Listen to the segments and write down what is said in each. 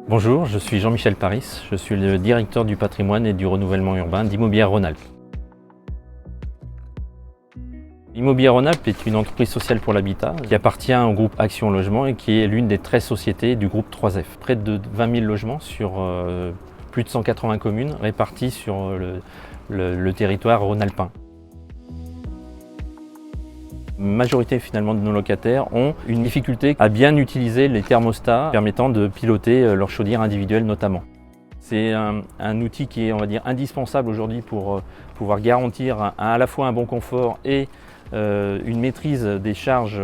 Bonjour, je suis Jean-Michel Paris, je suis le directeur du patrimoine et du renouvellement urbain d'Immobilière Rhône-Alpes. Immobilière Rhône-Alpes est une entreprise sociale pour l'habitat qui appartient au groupe Action Logement et qui est l'une des 13 sociétés du groupe 3F. Près de 20 000 logements sur plus de 180 communes réparties sur le territoire rhône-alpin. La majorité finalement de nos locataires ont une difficulté à bien utiliser les thermostats permettant de piloter leur chaudière individuelle notamment. C'est un outil qui est, on va dire, indispensable aujourd'hui pour pouvoir garantir à la fois un bon confort et une maîtrise des charges,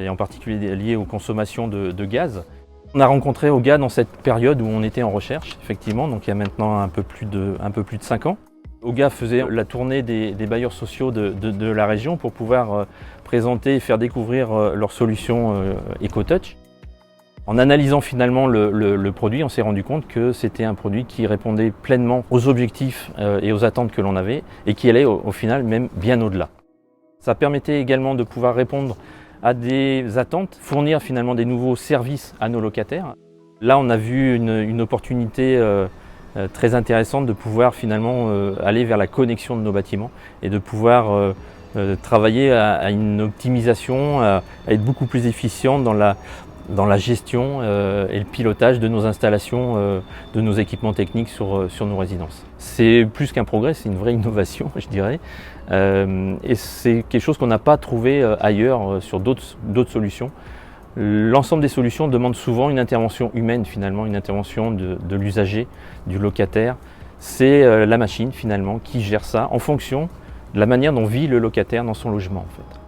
et en particulier liées aux consommations de gaz. On a rencontré Oga dans cette période où on était en recherche, effectivement, donc il y a maintenant un peu plus de 5 ans. Oga faisait la tournée des bailleurs sociaux de la région pour pouvoir présenter et faire découvrir leurs solutions EcoTouch. En analysant finalement le produit, on s'est rendu compte que c'était un produit qui répondait pleinement aux objectifs et aux attentes que l'on avait et qui allait au final même bien au-delà. Ça permettait également de pouvoir répondre à des attentes, fournir finalement des nouveaux services à nos locataires. Là, on a vu une opportunité très intéressante de pouvoir finalement aller vers la connexion de nos bâtiments et de pouvoir travailler à une optimisation, à être beaucoup plus efficient dans la gestion et le pilotage de nos installations, de nos équipements techniques sur nos résidences. C'est plus qu'un progrès, c'est une vraie innovation, je dirais. Et c'est quelque chose qu'on n'a pas trouvé ailleurs sur d'autres solutions. L'ensemble des solutions demande souvent une intervention humaine finalement, une intervention de l'usager, du locataire. C'est la machine finalement qui gère ça en fonction de la manière dont vit le locataire dans son logement en fait.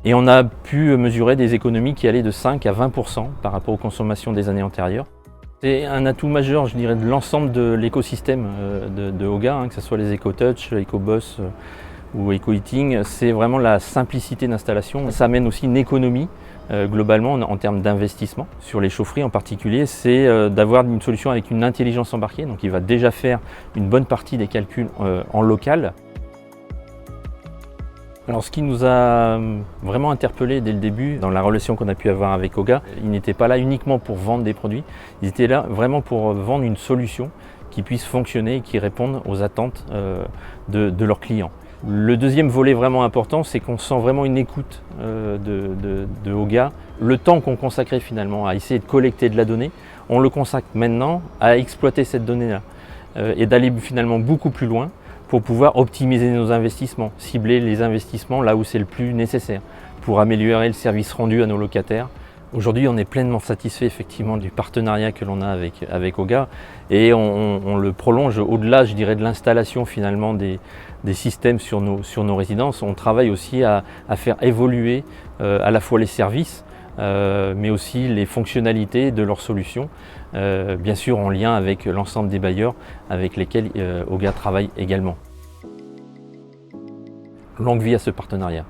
Et on a pu mesurer des économies qui allaient de 5 à 20% par rapport aux consommations des années antérieures. C'est un atout majeur, je dirais, de l'ensemble de l'écosystème de Oga, que ce soit les EcoTouch, EcoBoss ou EcoHeating. C'est vraiment la simplicité d'installation. Ça amène aussi une économie globalement en termes d'investissement. Sur les chaufferies en particulier, c'est d'avoir une solution avec une intelligence embarquée, donc il va déjà faire une bonne partie des calculs en local. Alors ce qui nous a vraiment interpellé dès le début dans la relation qu'on a pu avoir avec Oga, ils n'étaient pas là uniquement pour vendre des produits, ils étaient là vraiment pour vendre une solution qui puisse fonctionner et qui réponde aux attentes de leurs clients. Le deuxième volet vraiment important, c'est qu'on sent vraiment une écoute de Oga. Le temps qu'on consacrait finalement à essayer de collecter de la donnée, on le consacre maintenant à exploiter cette donnée-là et d'aller finalement beaucoup plus loin pour pouvoir optimiser nos investissements, cibler les investissements là où c'est le plus nécessaire, pour améliorer le service rendu à nos locataires. Aujourd'hui, on est pleinement satisfait effectivement du partenariat que l'on a avec Oga et on le prolonge au-delà, je dirais, de l'installation finalement des systèmes sur nos résidences. On travaille aussi à faire évoluer à la fois les services, mais aussi les fonctionnalités de leurs solutions, bien sûr en lien avec l'ensemble des bailleurs avec lesquels Oga travaille également. Longue vie à ce partenariat.